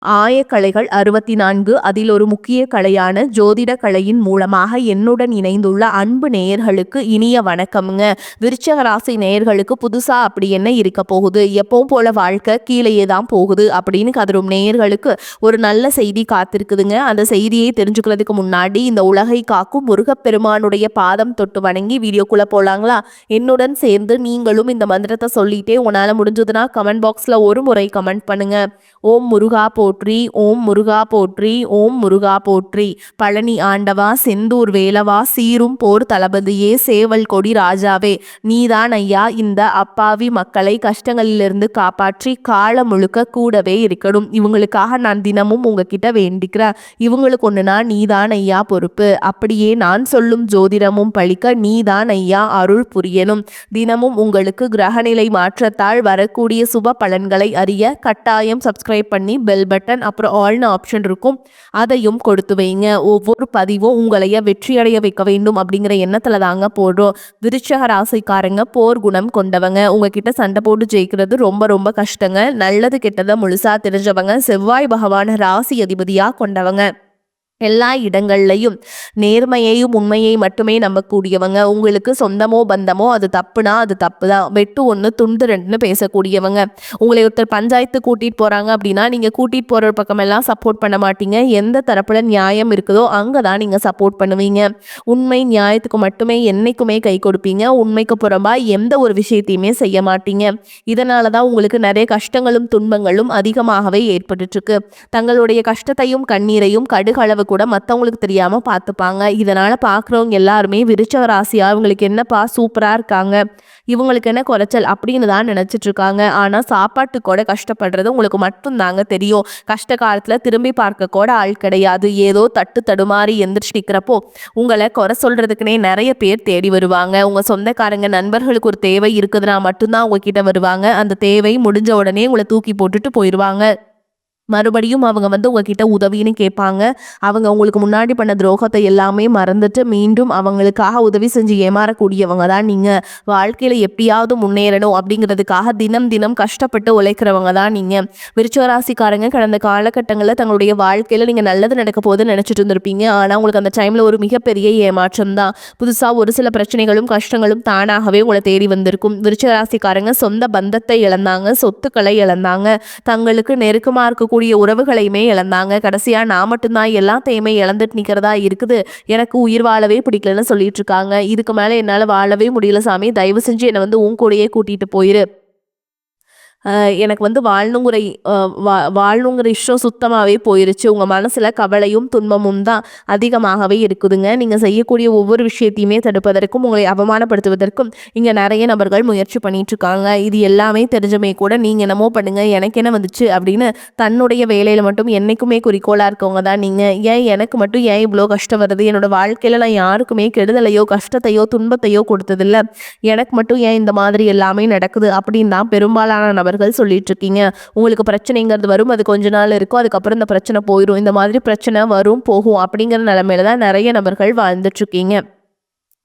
ஆயக்கலைகள் 64 அதில் ஒரு முக்கிய கலையான ஜோதிட கலையின் மூலமாக என்னுடன் இணைந்துள்ள அன்பு நேயர்களுக்கு இனிய வணக்கம்ங்க. விருச்சக ராசி நேயர்களுக்கு புதுசா அப்படி என்ன இருக்க போகுது, எப்பவும் போல வாழ்க்கை கீழேயே தான் போகுது அப்படின்னு கதரும் நேயர்களுக்கு ஒரு நல்ல செய்தி காத்திருக்குதுங்க. அந்த செய்தியை தெரிஞ்சுக்கிறதுக்கு முன்னாடி இந்த உலகை காக்கும் முருகப்பெருமானுடைய பாதம் தொட்டு வணங்கி வீடியோக்குள்ள போலாங்களா? என்னுடன் சேர்ந்து நீங்களும் இந்த மந்திரத்தை சொல்லிட்டே உங்களால முடிஞ்சதுன்னா கமெண்ட் பாக்ஸ்ல ஒரு முறை கமெண்ட் பண்ணுங்க. ஓம் முருகா போற்றி, ஓம் முருகா போற்றி, ஓம் முருகா போற்றி. பழனி ஆண்டவா, செந்தூர் வேலவா, சீரும் போர் தளபதியே, சேவல் கொடி ராஜாவே, நீதான் ஐயா இந்த அப்பாவி மக்களை கஷ்டங்களிலிருந்து காப்பாற்றி காலம் முழுக்க கூடவே இருக்கணும். இவங்களுக்காக நான் தினமும் உங்ககிட்ட வேண்டிக்கிறேன். இவங்களுக்கு ஒண்ணுனா நீதான் ஐயா பொறுப்பு. அப்படியே நான் சொல்லும் ஜோதிடமும் பழிக்க நீதான் ஐயா அருள் புரியணும். தினமும் உங்களுக்கு கிரகநிலை மாற்றத்தால் வரக்கூடிய சுப பலன்களை அறிய கட்டாயம் சப்ஸ்கிரைப் பண்ணி பெல் பட்டன் அப்புறம் ஆல்னு ஆப்ஷன் இருக்கும், அதையும் கொடுத்து வைங்க. ஒவ்வொரு பதிவும் உங்களைய வெற்றியடைய வைக்க வேண்டும் அப்படிங்கிற எண்ணத்துல தாங்க போடுறோம். விருச்சக ராசிக்காரங்க போர் குணம் கொண்டவங்க. உங்ககிட்ட சண்டை போட்டு ஜெயிக்கிறது ரொம்ப ரொம்ப கஷ்டங்க. நல்லது கெட்டதை முழுசா தெரிஞ்சவங்க. செவ்வாய் பகவான ராசி அதிபதியா கொண்டவங்க. எல்லா இடங்கள்லையும் நேர்மையையும் உண்மையை மட்டுமே நம்பக்கூடியவங்க. உங்களுக்கு சொந்தமோ பந்தமோ அது தப்புனா அது தப்பு தான், வெட்டு ஒன்று துண்டு ரெண்டுன்னு பேசக்கூடியவங்க. உங்களை ஒருத்தர் பஞ்சாயத்து கூட்டிகிட்டு போகிறாங்க அப்படின்னா நீங்கள் கூட்டிகிட்டு போகிற பக்கமெல்லாம் சப்போர்ட் பண்ண மாட்டீங்க. எந்த தரப்பில் நியாயம் இருக்குதோ அங்கே தான் நீங்கள் சப்போர்ட் பண்ணுவீங்க. உண்மை நியாயத்துக்கு மட்டுமே என்றைக்குமே கை கொடுப்பீங்க. உண்மைக்கு புறம்பா எந்த ஒரு விஷயத்தையுமே செய்ய மாட்டீங்க. இதனால தான் உங்களுக்கு நிறைய கஷ்டங்களும் துன்பங்களும் அதிகமாகவே ஏற்பட்டுருக்கு. தங்களுடைய கஷ்டத்தையும் கண்ணீரையும் கடுகளவு கூட மற்றவங்களுக்கு தெரியாம பார்த்துப்பாங்க. இதனால பார்க்குறவங்க எல்லாருமே விருச்சக ராசியா இவங்களுக்கு என்னப்பா சூப்பரா இருக்காங்க, இவங்களுக்கு என்ன குறைச்சல் அப்படின்னு தான் நினைச்சிட்டு இருக்காங்க. ஆனா சாப்பாட்டு கூட கஷ்டப்படுறது உங்களுக்கு மட்டும்தாங்க தெரியும். கஷ்ட காலத்துல திரும்பி பார்க்க கூட ஆள் கிடையாது. ஏதோ தட்டு தடுமாறி எந்திரிச்சு நிற்கிறப்போ உங்களை குறை சொல்றதுக்குன்னே நிறைய பேர் தேடி வருவாங்க. உங்க சொந்தக்காரங்க நண்பர்களுக்கு ஒரு தேவை இருக்குதுன்னா மட்டும்தான் உங்ககிட்ட வருவாங்க. அந்த தேவை முடிஞ்ச உடனே உங்களை தூக்கி போட்டுட்டு போயிடுவாங்க. மறுபடியும் அவங்க உங்ககிட்ட உதவின்னு கேட்பாங்க. அவங்க உங்களுக்கு முன்னாடி பண்ண துரோகத்தை எல்லாமே மறந்துட்டு மீண்டும் அவங்களுக்காக உதவி செஞ்சு ஏமாறக்கூடியவங்க தான் நீங்கள். வாழ்க்கையில் எப்படியாவது முன்னேறணும் அப்படிங்கிறதுக்காக தினம் தினம் கஷ்டப்பட்டு உழைக்கிறவங்க தான் நீங்கள். விருச்சிக ராசிக்காரங்க கடந்த காலகட்டங்களில் தங்களுடைய வாழ்க்கையில் நீங்கள் நல்லது நடக்க போதுன்னு நினச்சிட்டு இருந்திருப்பீங்க. ஆனால் உங்களுக்கு அந்த டைமில் ஒரு மிகப்பெரிய ஏமாற்றம் தான். புதுசாக ஒரு சில பிரச்சனைகளும் கஷ்டங்களும் தானாகவே உங்களை தேடி வந்திருக்கும். விருச்சிக ராசிக்காரங்க சொந்த பந்தத்தை இழந்தாங்க, சொத்துக்களை இழந்தாங்க, தங்களுக்கு நெருக்கமாக இருக்கக்கூடிய உறவுகளையுமே இழந்தாங்க. கடைசியா நான் மட்டும்தான் எல்லாத்தையுமே இழந்துட்டு நிக்கிறதா இருக்குது, எனக்கு உயிர் வாழவே பிடிக்கலன்னு சொல்லிட்டு இருக்காங்க. இதுக்கு மேல என்னால வாழவே முடியல சாமி, தயவு செஞ்சு என்னை உன் கூடயே கூட்டிட்டு போயிரு. எனக்கு வாழணுங்கிற இஷ்டம் சுத்தமாகவே போயிருச்சு. உங்கள் மனசில் கவலையும் துன்பமும் தான் அதிகமாகவே இருக்குதுங்க. நீங்கள் செய்யக்கூடிய ஒவ்வொரு விஷயத்தையுமே தடுப்பதற்கும் உங்களை அவமானப்படுத்துவதற்கும் இங்கே நிறைய நபர்கள் முயற்சி பண்ணிகிட்ருக்காங்க. இது எல்லாமே தெரிஞ்சமே கூட நீங்கள் என்னமோ பண்ணுங்கள் எனக்கு என்ன வந்துச்சு அப்படின்னு தன்னுடைய வேலையில் மட்டும் என்றைக்குமே குறிக்கோளாக இருக்கவங்க தான் நீங்கள். ஏன் எனக்கு மட்டும் ஏன் இவ்வளோ கஷ்டம் வருது, என்னோடய வாழ்க்கையில் நான் யாருக்குமே கெடுதலையோ கஷ்டத்தையோ துன்பத்தையோ கொடுத்ததில்ல, எனக்கு மட்டும் ஏன் இந்த மாதிரி எல்லாமே நடக்குது அப்படின்னு தான் பெரும்பாலான நபர்கள் சொல்லிட்டு இருக்கீங்க. உங்களுக்கு பிரச்சனைங்கிறது வரும், அது கொஞ்ச நாள் இருக்கும், அதுக்கப்புறம் இந்த பிரச்சனை போயிடும். இந்த மாதிரி பிரச்சனை வரும் போகும் அப்படிங்கிற நிலைமையில தான் நிறைய நபர்கள் வாழ்ந்துட்டு இருக்கீங்க.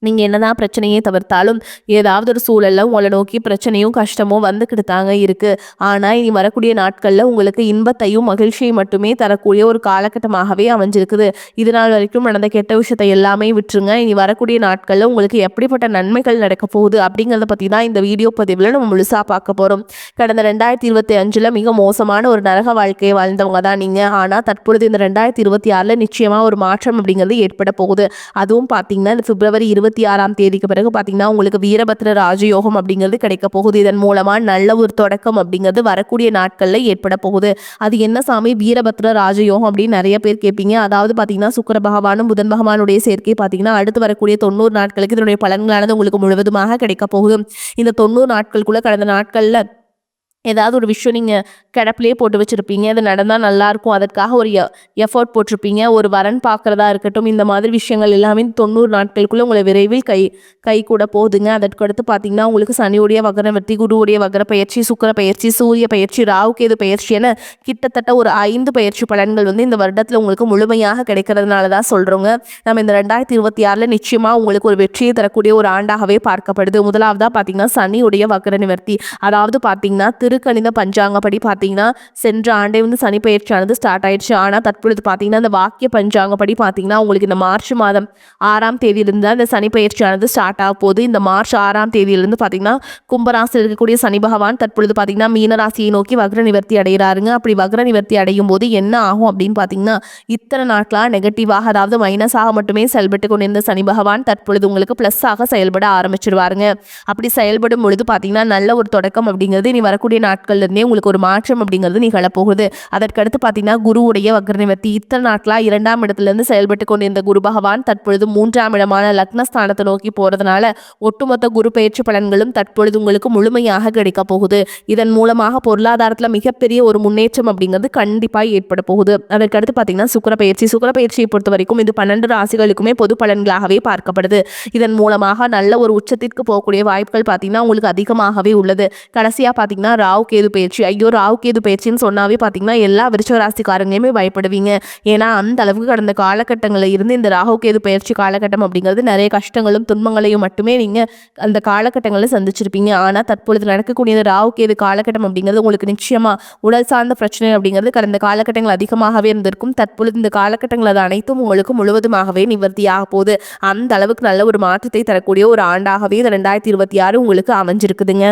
நீங்கள் என்னதான் பிரச்சனையே தவிர்த்தாலும் ஏதாவது ஒரு சூழலில் உங்களை நோக்கி பிரச்சனையும் கஷ்டமும் வந்துக்கிட்டு தாங்க இருக்குது. ஆனால் இனி வரக்கூடிய நாட்களில் உங்களுக்கு இன்பத்தையும் மகிழ்ச்சியை மட்டுமே தரக்கூடிய ஒரு காலகட்டமாகவே அமைஞ்சிருக்குது. இது நாள் வரைக்கும் நடந்த கெட்ட விஷயத்தை எல்லாமே விட்டுருங்க. இனி வரக்கூடிய நாட்களில் உங்களுக்கு எப்படிப்பட்ட நன்மைகள் நடக்க போகுது அப்படிங்கிறத பற்றி தான் இந்த வீடியோ பதிவில் நம்ம முழுசாக பார்க்க போகிறோம். கடந்த 2025 மிக மோசமான ஒரு நரக வாழ்க்கையை வாழ்ந்தவங்க தான் நீங்கள். ஆனால் தற்பொழுது இந்த 2026 நிச்சயமாக ஒரு மாற்றம் அப்படிங்கிறது ஏற்பட போகுது. அதுவும் பார்த்தீங்கன்னா இந்த பிப்ரவரி 26ஆம் தேதிக்கு பிறகு பார்த்தீங்கன்னா உங்களுக்கு வீரபத்ர ராஜயோகம் அப்படிங்கிறது கிடைக்க போகுது. இதன் மூலமா நல்ல ஒரு தொடக்கம் அப்படிங்கிறது வரக்கூடிய நாட்களில் ஏற்பட போகுது. அது என்ன சாமி வீரபத்ர ராஜயோகம் அப்படின்னு நிறைய பேர் கேட்பீங்க. அதாவது பார்த்தீங்கன்னா சுக்கிர பகவானும் புதன் பகவானுடைய சேர்க்கை பார்த்தீங்கன்னா அடுத்து வரக்கூடிய 90 நாட்களுக்கு இதனுடைய பலன்களானது உங்களுக்கு முழுவதுமாக கிடைக்க போகுது. இந்த 90 நாட்களுக்குள்ள கடந்த நாட்களில் ஏதாவது ஒரு விஷயம் நீங்கள் கிடப்பிலே போட்டு வச்சுருப்பீங்க, அது நடந்தால் நல்லாயிருக்கும், அதற்காக ஒரு எஃபர்ட் போட்டிருப்பீங்க, ஒரு வரன் பார்க்குறதா இருக்கட்டும், இந்த மாதிரி விஷயங்கள் எல்லாமே 90 நாட்களுக்குள்ளே உங்களை விரைவில் கை கூட போகுதுங்க. அதற்கு அடுத்து பார்த்தீங்கன்னா உங்களுக்கு சனியுடைய வக்ரவர்த்தி, குருவுடைய வக்ர பயிற்சி, சுக்கிர பயிற்சி, சூரிய பயிற்சி, ராகுகேது பயிற்சி என கிட்டத்தட்ட ஒரு 5 பயிற்சி பலன்கள் இந்த வருடத்தில் உங்களுக்கு முழுமையாக கிடைக்கிறதுனால தான் சொல்கிறோங்க. நம்ம இந்த 2026 நிச்சயமாக உங்களுக்கு ஒரு வெற்றியை தரக்கூடிய ஒரு ஆண்டாகவே பார்க்கப்படுது. முதலாவதாக பார்த்தீங்கன்னா சனியுடைய வக்ர நிவர்த்தி, அதாவது பார்த்தீங்கன்னா திருக்கணித பஞ்சாங்கப்படி பார்த்தீங்கன்னா சென்ற ஆண்டே வந்து சனி பயிற்சியானது ஸ்டார்ட் ஆயிடுச்சு. ஆனால் தற்பொழுது பார்த்தீங்கன்னா அந்த வாக்கிய பஞ்சாங்கப்படி பார்த்தீங்கன்னா உங்களுக்கு இந்த மார்ச் மாதம் 6ஆம் தேதியிலிருந்து அந்த சனி பயிற்சியானது ஸ்டார்ட் ஆக போகுது. இந்த மார்ச் 6ஆம் தேதியிலிருந்து பார்த்தீங்கன்னா கும்பராசியில் இருக்கக்கூடிய சனி பகவான் தற்பொழுது பார்த்தீங்கன்னா மீனராசியை நோக்கி வக்ர நிவர்த்தி அடைகிறாருங்க. அப்படி வக்ர நிவர்த்தி அடையும் போது என்ன ஆகும் அப்படின்னு பார்த்தீங்கன்னா இத்தனை நாட்களாக நெகட்டிவாக அதாவது மைனஸாக மட்டுமே செயல்பட்டு கொண்டிருந்த சனி பகவான் தற்பொழுது உங்களுக்கு ப்ளஸ்ஸாக செயல்பட ஆரம்பிச்சிருவாருங்க. அப்படி செயல்படும் பொழுது பார்த்தீங்கன்னா நல்ல ஒரு தொடக்கம் அப்படிங்கிறது இனி வரக்கூடிய நாட்கள்ல இருந்தே உங்களுக்கு ஒரு மாற்றம் அப்படிங்கிறது நிகழப்போகுது. அதற்கடுத்து பார்த்தீங்கன்னா குருவுடைய வக்ர நிவர்த்தி இத்தனை நாட்களாக 2ஆம் இடத்திலிருந்து செயல்பட்டு கொண்டிருந்த குரு பகவான் தற்பொழுது 3ஆம் இடமான லக்னஸ்தானத்தை நோக்கி போறதுனால ஒட்டுமொத்த குரு பயிற்சி பலன்களும் தற்பொழுது உங்களுக்கு முழுமையாக கிடைக்க போகுது. இதன் மூலமாக பொருளாதாரத்தில் மிகப்பெரிய ஒரு முன்னேற்றம் அப்படிங்கிறது கண்டிப்பாக ஏற்பட போகுது. அதற்கடுத்து பார்த்தீங்கன்னா சுக்கிர பயிற்சியை பொறுத்த வரைக்கும் இது 12 ராசிகளுக்குமே பொது பலன்களாகவே பார்க்கப்படுது. இதன் மூலமாக நல்ல ஒரு உச்சத்திற்கு போகக்கூடிய வாய்ப்புகள் பார்த்தீங்கன்னா உங்களுக்கு அதிகமாகவே உள்ளது. கடைசியாக பார்த்தீங்கன்னா ராகு கேது பயிற்சி. ஐயோ, ராகு கேது பயிற்சின்னு சொன்னாவே பார்த்தீங்கன்னா எல்லா விருச்சிக ராசிக்காரங்களையுமே பயப்படுவீங்க. ஏன்னா அந்த அளவுக்கு கடந்த காலகட்டங்களில் இருந்து இந்த ராகு கேது பயிற்சி காலகட்டம் அப்படிங்கிறது நிறைய கஷ்டங்களும் துன்பங்களையும் மட்டுமே நீங்கள் அந்த காலகட்டங்களில் சந்திச்சிருப்பீங்க. ஆனால் தற்பொழுது நடக்கக்கூடிய இந்த ராகு கேது காலகட்டம் அப்படிங்கிறது உங்களுக்கு நிச்சயமாக உடல் சார்ந்த பிரச்சனை அப்படிங்கிறது கடந்த காலகட்டங்கள் அதிகமாகவே இருந்திருக்கும். தற்பொழுது இந்த காலகட்டங்கள் அது அனைத்தும் உங்களுக்கு முழுவதுமாகவே நிவர்த்தியாக போகுது. அந்த அளவுக்கு நல்ல ஒரு மாற்றத்தை தரக்கூடிய ஒரு ஆண்டாகவே இந்த 2026 உங்களுக்கு அமைஞ்சிருக்குதுங்க.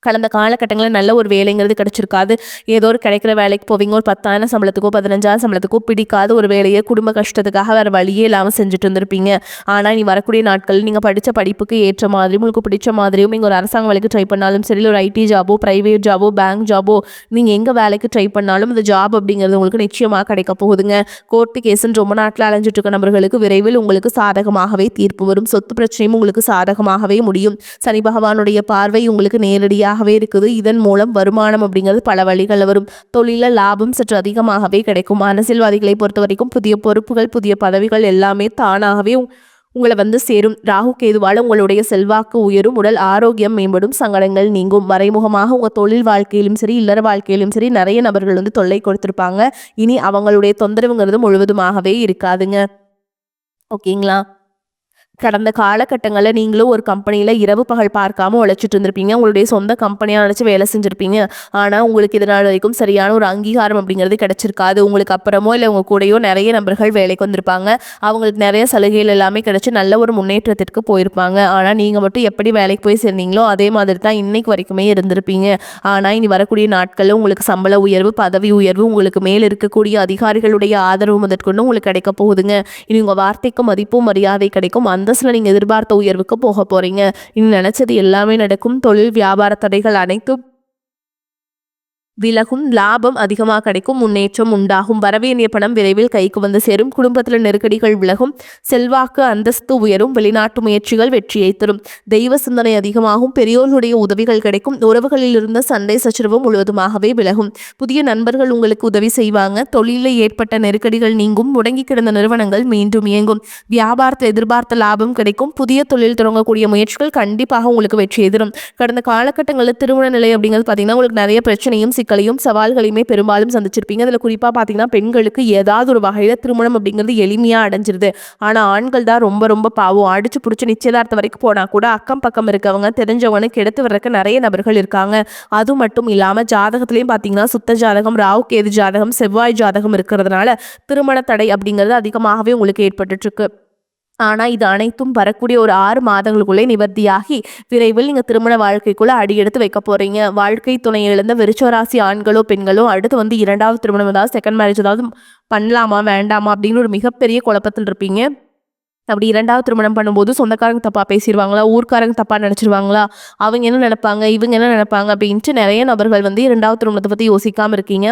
கடந்த காலகட்டங்களில் நல்ல ஒரு வேலைங்கிறது கிடைச்சிருக்காது. ஏதோ ஒரு கிடைக்கிற வேலைக்கு போவீங்க, ஒரு 10,000 சம்பளத்துக்கோ 15,000 சம்பளத்துக்கோ பிடிக்காத ஒரு வேலையை குடும்ப கஷ்டத்துக்காக வேறு வழியே இல்லாமல் செஞ்சுட்டு இருந்திருப்பீங்க. ஆனால் நீ வரக்கூடிய நாட்கள் நீங்கள் படித்த படிப்புக்கு ஏற்ற மாதிரியும் உங்களுக்கு பிடிச்ச மாதிரியும் நீங்கள் ஒரு அரசாங்க வேலைக்கு ட்ரை பண்ணாலும் சரி, ஒரு ஐடி ஜாபோ ப்ரைவேட் ஜாபோ பேங்க் ஜாபோ நீங்கள் எங்கே வேலைக்கு ட்ரை பண்ணாலும் இந்த ஜாப் அப்படிங்கிறது உங்களுக்கு நிச்சயமாக கிடைக்க போகுதுங்க. கோர்ட்டு கேஸுன்னு ரொம்ப நாட்டில் அலைஞ்சிட்டு இருக்க நபர்களுக்கு விரைவில் உங்களுக்கு சாதகமாகவே தீர்ப்பு வரும். சொத்து பிரச்சனையும் உங்களுக்கு சாதகமாகவே முடியும். சனி பகவானுடைய பார்வை உங்களுக்கு நேரடியாக இருக்குது. இதன் மூலம் வருமானம் அப்படிங்கிறது பல வழிகளில் வரும். தொழில லாபம் சற்று அதிகமாகவே கிடைக்கும். அரசியல்வாதிகளை பொறுத்த வரைக்கும் புதிய பொறுப்புகள் புதிய பதவிகள் எல்லாமே தானாகவே உங்களை வந்து சேரும். ராகு கேதுவால் உங்களுடைய செல்வாக்கு உயரும், உடல் ஆரோக்கியம் மேம்படும், சங்கடங்கள் நீங்கும். மறைமுகமாக உங்கள் தொழில் வாழ்க்கையிலும் சரி இல்லற வாழ்க்கையிலும் சரி நிறைய நபர்கள் வந்து தொல்லை கொடுத்துருப்பாங்க. இனி அவங்களுடைய தொந்தரவுங்கிறது முழுவதுமாகவே இருக்காதுங்க. ஓகேங்களா? கடந்த காலகட்டங்களில் நீங்களும் ஒரு கம்பெனியில் இரவு பகல் பார்க்காம உழைச்சிட்டு இருந்திருப்பீங்க. உங்களுடைய சொந்த கம்பெனியாக நினச்சி வேலை செஞ்சுருப்பீங்க. ஆனால் உங்களுக்கு இதனால் வரைக்கும் சரியான ஒரு அங்கீகாரம் அப்படிங்கிறது கிடைச்சிருக்காது. உங்களுக்கு அப்புறமோ இல்லை உங்கள் கூடயோ நிறைய நபர்கள் வேலைக்கு வந்திருப்பாங்க. அவங்களுக்கு நிறைய சலுகைகள் எல்லாமே கிடைச்சி நல்ல ஒரு முன்னேற்றத்திற்கு போயிருப்பாங்க. ஆனால் நீங்கள் மட்டும் எப்படி வேலைக்கு போய் சேர்ந்தீங்களோ அதே மாதிரி தான் இன்னைக்கு வரைக்குமே இருந்திருப்பீங்க. ஆனால் இனி வரக்கூடிய நாட்களில் உங்களுக்கு சம்பள உயர்வு பதவி உயர்வு உங்களுக்கு மேல் இருக்கக்கூடிய அதிகாரிகளுடைய ஆதரவு முதற்கொண்டு உங்களுக்கு கிடைக்க போகுதுங்க. இனி உங்கள் வார்த்தைக்கு மதிப்பும் மரியாதை கிடைக்கும். அந்தஸ்தில் நீங்கள் எதிர்பார்த்த உயர்வுக்கு போக போகிறீங்க. இனி நினச்சது எல்லாமே நடக்கும். தொழில் வியாபார தடைகள் அனைத்தும் விலகும், லாபம் அதிகமாக கிடைக்கும், முன்னேற்றம் உண்டாகும். வரவேண்டிய பணம் விரைவில் கைக்கு வந்து சேரும். குடும்பத்தில் நெருக்கடிகள் விலகும், செல்வாக்கு அந்தஸ்து உயரும், வெளிநாட்டு முயற்சிகள் வெற்றியை தரும், தெய்வ சிந்தனை அதிகமாகும், பெரியோர்களுடைய உதவிகள் கிடைக்கும், உறவுகளில் இருந்த சண்டை சச்சரவு முழுவதுமாகவே விலகும், புதிய நண்பர்கள் உங்களுக்கு உதவி செய்வாங்க, தொழிலில் ஏற்பட்ட நெருக்கடிகள் நீங்கும், முடங்கி கிடந்த நிறுவனங்கள் மீண்டும் இயங்கும், வியாபாரத்தில் எதிர்பார்த்த லாபம் கிடைக்கும், புதிய தொழில் தொடங்கக்கூடிய முயற்சிகள் கண்டிப்பாக உங்களுக்கு வெற்றியை தரும். கடந்த காலகட்டங்களில் திருமண நிலை அப்படிங்கிறது பார்த்தீங்கன்னா உங்களுக்கு நிறைய பிரச்சனையும் சிக்கலையும் சவால்களையுமே பெரும்பாலும் சந்திச்சிருப்பீங்க. அதில் குறிப்பாக பார்த்தீங்கன்னா பெண்களுக்கு ஏதாவது ஒரு வகையில் திருமணம் அப்படிங்கிறது எளிமையாக அடைஞ்சிருது. ஆனால் ஆண்கள் தான் ரொம்ப ரொம்ப பாவம். அடிச்சு பிடிச்சி நிச்சயதார்த்தம் வரைக்கும் போனால் கூட அக்கம் பக்கம் இருக்கவங்க தெரிஞ்சவங்க கெடுத்து வர்றதுக்கு நிறைய நபர்கள் இருக்காங்க. அது மட்டும் இல்லாமல் ஜாதகத்திலையும் பார்த்தீங்கன்னா சுத்த ஜாதகம் ராகு கேது ஜாதகம் செவ்வாய் ஜாதகம் இருக்கிறதுனால திருமண தடை அப்படிங்கிறது அதிகமாகவே உங்களுக்கு ஏற்பட்டு இருக்கு. ஆனால் இது அனைத்தும் வரக்கூடிய ஒரு 6 மாதங்களுக்குள்ளே நிவர்த்தியாகி விரைவில் நீங்கள் திருமண வாழ்க்கைக்குள்ளே அடியெடுத்து வைக்க போகிறீங்க. வாழ்க்கை துணை இழந்த விருச்சிக ஆண்களோ பெண்களோ அடுத்து வந்து 2வது திருமணம் ஏதாவது செகண்ட் மேரேஜ் ஏதாவது பண்ணலாமா வேண்டாமா அப்படின்னு ஒரு மிகப்பெரிய குழப்பத்தில் இருப்பீங்க. அப்படி 2வது திருமணம் பண்ணும்போது சொந்தக்காரங்க தப்பாக பேசிடுவாங்களா, ஊர்க்காரங்க தப்பாக நினச்சிருவாங்களா, அவங்க என்ன நினைப்பாங்க இவங்க என்ன நினைப்பாங்க அப்படின்ட்டு நிறைய நபர்கள் வந்து 2வது திருமணத்தை பற்றி யோசிக்காமல் இருக்கீங்க.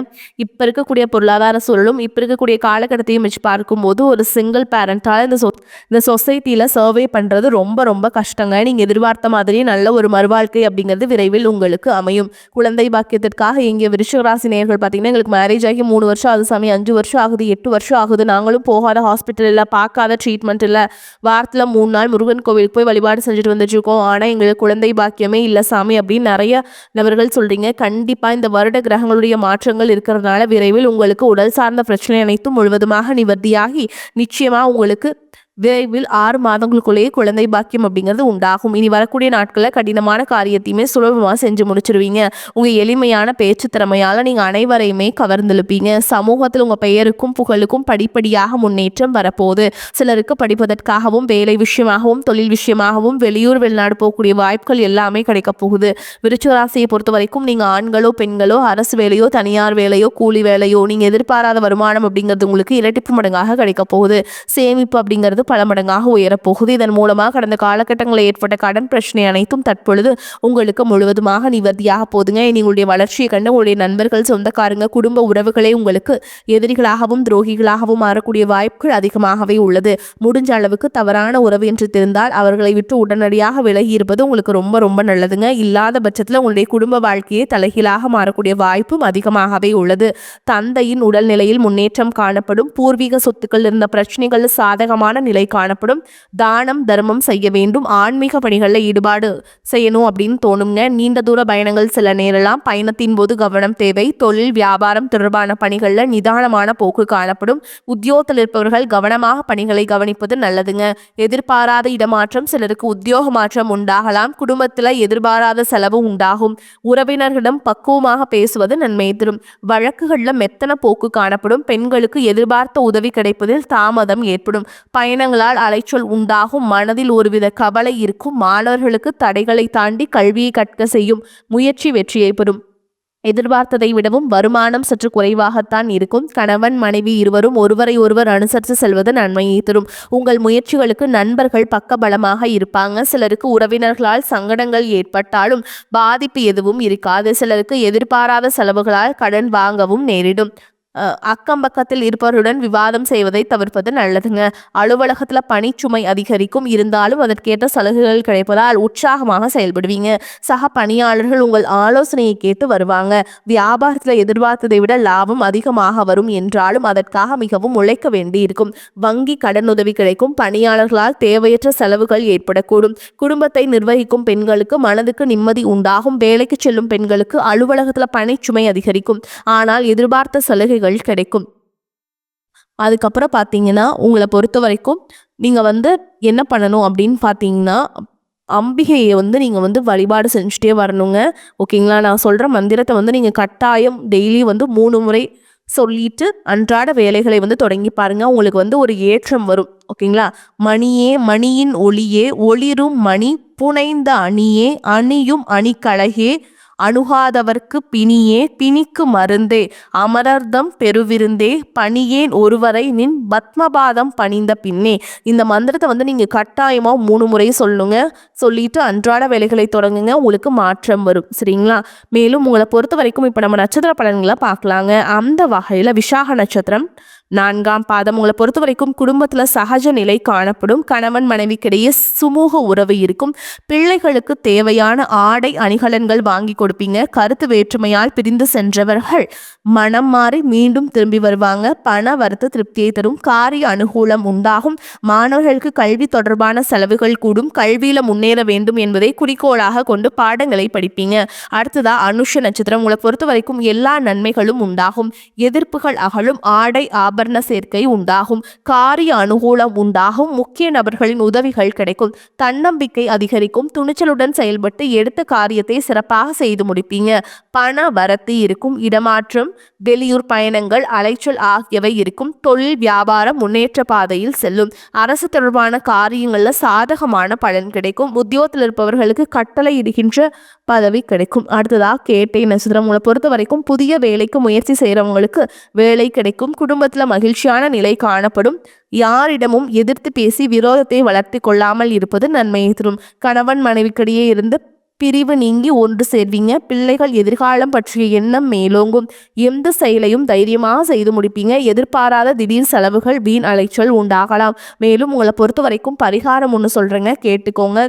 இப்போ இருக்கக்கூடிய பொருளாதார சூழலும் இப்போ இருக்கக்கூடிய காலகட்டத்தையும் வச்சு பார்க்கும்போது ஒரு சிங்கிள் பேரண்டால் இந்த சொசைட்டியில் சர்வே பண்ணுறது ரொம்ப ரொம்ப கஷ்டங்க. நீங்கள் எதிர்பார்த்த மாதிரி நல்ல ஒரு மறுவாழ்க்கை அப்படிங்கிறது விரைவில் உங்களுக்கு அமையும். குழந்தை பாக்கியத்திற்காக இங்கே விருச்சிக ராசி நேயர்கள் பார்த்தீங்கன்னா எங்களுக்கு மேரேஜ் ஆகி 3 வருஷம் ஆகுது சாமி, 5 வருஷம் ஆகுது, 8 வருஷம் ஆகுது, நாங்களும் போகாத ஹாஸ்பிட்டல் இல்லை, பார்க்காத ட்ரீட்மெண்ட் இல்லை, வாரத்தில் 3 நாள் முருகன் கோவிலுக்கு போய் வழிபாடு செஞ்சுட்டு வந்துட்டுருக்கோம், ஆனால் எங்களுக்கு குழந்தை பாக்கியமே இல்லை சாமி அப்படின்னு நிறைய நபர்கள் சொல்கிறீங்க. கண்டிப்பாக இந்த வருட கிரகங்களுடைய மாற்றங்கள் இருக்கிறதுனால விரைவில் உங்களுக்கு உடல் சார்ந்த பிரச்சனை அனைத்தும் முழுவதுமாக நிவர்த்தியாகி நிச்சயமாக உங்களுக்கு விரைவில் 6 மாதங்களுக்குள்ளேயே குழந்தை பாக்கியம் அப்படிங்கிறது உண்டாகும். இனி வரக்கூடிய நாட்களில் கடினமான காரியத்தையுமே சுலபமாக செஞ்சு முடிச்சிருவீங்க. உங்க எளிமையான பேச்சு திறமையால நீங்க அனைவரையுமே கவர்ந்தெழுப்பீங்க. சமூகத்தில் உங்க பெயருக்கும் புகழுக்கும் படிப்படியாக முன்னேற்றம் வரப்போகுது. சிலருக்கு படிப்பதற்காகவும் வேலை விஷயமாகவும் தொழில் விஷயமாகவும் வெளியூர் வெளிநாடு போகக்கூடிய வாய்ப்புகள் எல்லாமே கிடைக்க போகுது. விருச்சிக ராசியை பொறுத்த வரைக்கும் நீங்க ஆண்களோ பெண்களோ அரசு வேலையோ தனியார் வேலையோ கூலி வேலையோ நீங்க எதிர்பாராத வருமானம் அப்படிங்கிறது உங்களுக்கு இரட்டிப்பு மடங்காக கிடைக்க போகுது. சேமிப்பு அப்படிங்கிறது பல மடங்காக உயரப்போகுது. இதன் மூலமாக கடந்த காலகட்டங்களில் ஏற்பட்ட கடன் பிரச்சனை அனைத்தும் தற்பொழுது உங்களுக்கு முழுவதுமாக நிவர்த்தியாக போதுங்க. உங்களுடைய வளர்ச்சியை கண்டு உங்களுடைய நண்பர்கள், சொந்தக்காரங்க, குடும்ப உறவுகளே உங்களுக்கு எதிரிகளாகவும் துரோகிகளாகவும் மாறக்கூடிய வாய்ப்புகள் அதிகமாகவே உள்ளது. முடிஞ்ச அளவுக்கு தவறான உறவு என்று தெரிந்தால் அவர்களை விட்டு உடனடியாக விலகி இருப்பது உங்களுக்கு ரொம்ப ரொம்ப நல்லதுங்க. இல்லாத பட்சத்தில் உங்களுடைய குடும்ப வாழ்க்கையை தலைகீழாக மாறக்கூடிய வாய்ப்பும் அதிகமாகவே உள்ளது. தந்தையின் உடல்நிலையில் முன்னேற்றம் காணப்படும். பூர்வீக சொத்துக்கள் இருந்த பிரச்சனைகள் சாதகமான நிலை காணப்படும். தானம் தர்மம் செய்ய வேண்டும். ஆன்மீக பணிகளில் ஈடுபாடு செய்யணும் அப்படின்னு தோணுங்க. நீண்ட தூர பயணங்கள் சில நேரலாம். பயணத்தின் போது கவனம் தேவை. தொழில் வியாபாரம் தொடர்பான பணிகளில் நிதானமான போக்கு காணப்படும். உத்தியோகத்தில் இருப்பவர்கள் கவனமாக பணிகளை கவனிப்பது நல்லதுங்க. எதிர்பாராத இடமாற்றம், சிலருக்கு உத்தியோக மாற்றம் உண்டாகலாம். குடும்பத்தில் எதிர்பாராத செலவு உண்டாகும். உறவினர்களிடம் பக்குவமாக பேசுவது நன்மை தரும். வழக்குகளில் மெத்தன போக்கு காணப்படும். பெண்களுக்கு எதிர்பார்த்த உதவி கிடைப்பதில் தாமதம் ஏற்படும். பயணங்களால் அலைச்சல் உண்டாகும். மனதில் ஒருவித கவலை இருக்கும். மாணவர்களுக்கு தடைகளை தாண்டி கல்வியை கற்க செய்யும் முயற்சி வெற்றியை பெறும். எதிர்பார்த்ததை விடவும் வருமானம் சற்று குறைவாகத்தான் இருக்கும். கணவன் மனைவி இருவரும் ஒருவரை ஒருவர் அனுசரித்து செல்வது நன்மையை தரும். உங்கள் முயற்சிகளுக்கு நண்பர்கள் பக்கபலமாக இருப்பாங்க. சிலருக்கு உறவினர்களால் சங்கடங்கள் ஏற்பட்டாலும் பாதிப்பு எதுவும் இருக்காது. சிலருக்கு எதிர்பாராத செலவுகளால் கடன் வாங்கவும் நேரிடும். அக்கம் பக்கத்தில் இருப்பவருடன் விவாதம் செய்வதை தவிர்ப்பது நல்லதுங்க. அலுவலகத்தில் பணிச்சுமை அதிகரிக்கும். இருந்தாலும் அதற்கேற்ற சலுகைகள் கிடைப்பதால் உற்சாகமாக செயல்படுவீங்க. சக பணியாளர்கள் உங்கள் ஆலோசனையை கேட்டு வருவாங்க. வியாபாரத்தில் எதிர்பார்த்ததை விட லாபம் அதிகமாக வரும் என்றாலும் அதற்காக மிகவும் உழைக்க வேண்டி இருக்கும். வங்கி கடனுதவி கிடைக்கும். பணியாளர்களால் தேவையற்ற செலவுகள் ஏற்படக்கூடும். குடும்பத்தை நிர்வகிக்கும் பெண்களுக்கு மனதுக்கு நிம்மதி உண்டாகும். வேலைக்கு செல்லும் பெண்களுக்கு அலுவலகத்தில் பணிச்சுமை அதிகரிக்கும். ஆனால் எதிர்பார்த்த சலுகைகள் கிடைக்கும். அதுக்கப்புறம் பார்த்தீங்கன்னா உங்களை பொறுத்த வரைக்கும் நீங்கள் என்ன பண்ணணும் அப்படின்னு பார்த்தீங்கன்னா அம்பிகையை நீங்கள் வழிபாடு செஞ்சுட்டே வரணுங்க. ஓகேங்களா? நான் சொல்கிற மந்திரத்தை நீங்கள் கட்டாயம் டெய்லி 3 முறை சொல்லிட்டு அன்றாட வேலைகளை தொடங்கி பாருங்க. உங்களுக்கு ஒரு ஏற்றம் வரும். ஓகேங்களா? மணியே மணியின் ஒளியே ஒளிரும் மணி புனைந்த அணியே அணியும் அணிக்கழகே அணுகாதவர்க்கு பிணியே பிணிக்கு மருந்தே அமரர்தம் பெருவிருந்தே பணியேன் ஒருவரை நின் பத்மபாதம் பணிந்த பின்னே. இந்த மந்திரத்தை நீங்கள் கட்டாயமாக 3 முறை சொல்லுங்க. சொல்லிட்டு அன்றாட வேலைகளை தொடங்குங்க. உங்களுக்கு மாற்றம் வரும். சரிங்களா? மேலும் உங்களை பொறுத்த வரைக்கும் இப்போ நம்ம நட்சத்திர பலன்களை பார்க்கலாங்க. அந்த வகையில் விசாக நட்சத்திரம் 4ஆம் பாதம். உங்களை பொறுத்த வரைக்கும் குடும்பத்தில் சகஜ நிலை காணப்படும். கணவன் மனைவிக்கிடையே சுமூக உறவு இருக்கும். பிள்ளைகளுக்கு தேவையான ஆடை அணிகலன்கள் வாங்கி கொடுப்பீங்க. கருத்து வேற்றுமையால் பிரிந்து சென்றவர்கள் மனம் மாறி மீண்டும் திரும்பி வருவாங்க. பண வரத்து திருப்தியை தரும். காரிய அனுகூலம் உண்டாகும். மாணவர்களுக்கு கல்வி தொடர்பான செலவுகள் கூடும். கல்வியில முன்னேற வேண்டும் என்பதை குறிக்கோளாக கொண்டு பாடங்களை படிப்பீங்க. அடுத்ததா அனுஷ நட்சத்திரம். உங்களை பொறுத்த வரைக்கும் எல்லா நன்மைகளும் உண்டாகும். எதிர்ப்புகள் அகலும். ஆடை ஆபரண சேர்க்கை உண்டாகும். காரிய அனுகூலம் உண்டாகும். முக்கிய நபர்களின் உதவிகள் கிடைக்கும். தன்னம்பிக்கை அதிகரிக்கும். துணிச்சலுடன் செயல்பட்டு எடுத்த காரியத்தை சிறப்பாக செய்து முடிப்பீங்க. பண வரத்து இருக்கும். இடமாற்றம், வெளியூர் பயணங்கள், அலைச்சல் ஆகியவை இருக்கும். தொழில் வியாபாரம் முன்னேற்ற பாதையில் செல்லும். அரசு தொடர்பான காரியங்களில் சாதகமான பலன் கிடைக்கும். உத்தியோகத்தில் இருப்பவர்களுக்கு கட்டளை இடுகின்ற பதவி கிடைக்கும். அடுத்ததாக கேட்டை நட்சத்திரம். உங்களை பொறுத்த வரைக்கும் புதிய வேலைக்கு முயற்சி செய்கிறவங்களுக்கு வேலை கிடைக்கும். குடும்பத்தில் மகிழ்ச்சியான நிலை காணப்படும். யாரிடமும் எதிர்த்து பேசி விரோதத்தை வளர்த்தி கொள்ளாமல் இருப்பது நன்மையை தரும். கணவன் மனைவிக்கிடையே இருந்து பிரிவு நீங்கி ஒன்று சேர்வீங்க. பிள்ளைகள் எதிர்காலம் பற்றிய எண்ணம் மேலோங்கும். எந்த செயலையும் தைரியமாக செய்து முடிப்பீங்க. எதிர்பாராத திடீர் செலவுகள், வீண் அலைச்சல் உண்டாகலாம். மேலும் உங்களை பொறுத்த வரைக்கும் பரிகாரம் ஒன்று சொல்கிறேங்க, கேட்டுக்கோங்க.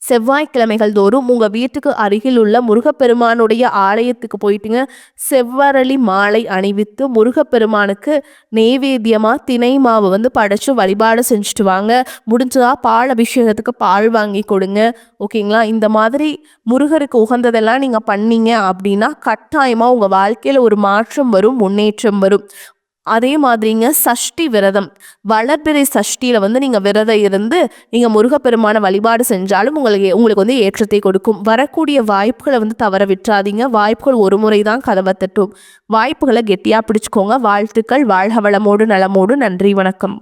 செவ்வாய்க்கிழமைகள் தோறும் உங்கள் வீட்டுக்கு அருகில் உள்ள முருகப்பெருமானுடைய ஆலயத்துக்கு போயிட்டுங்க செவ்வரளி மாலை அணிவித்து முருகப்பெருமானுக்கு நெய்வேத்தியமாக தினை மாவு படைச்சு வழிபாடு செஞ்சுட்டு வாங்க. முடிஞ்சதா பால் அபிஷேகத்துக்கு பால் வாங்கி கொடுங்க. ஓகேங்களா? இந்த மாதிரி முருகருக்கு உகந்ததெல்லாம் நீங்கள் பண்ணீங்க அப்படின்னா கட்டாயமாக உங்கள் வாழ்க்கையில் ஒரு மாற்றம் வரும், முன்னேற்றம் வரும். அதே மாதிரிங்க சஷ்டி விரதம், வளர்பிறை சஷ்டியில வந்து நீங்க விரதம் இருந்து நீங்க முருகப்பெருமான வழிபாடு செஞ்சாலும் உங்களுக்கு வந்து ஏற்றத்தை கொடுக்கும். வரக்கூடிய வாய்ப்புகளை வந்து தவற விட்டுறாதீங்க. வாய்ப்புகள் ஒரு முறை தான் கதவை தட்டும். வாய்ப்புகளை கெட்டியா பிடிச்சுக்கோங்க. வாழ்த்துக்கள். வாழ்க வளமோடு நலமோடு. நன்றி, வணக்கம்.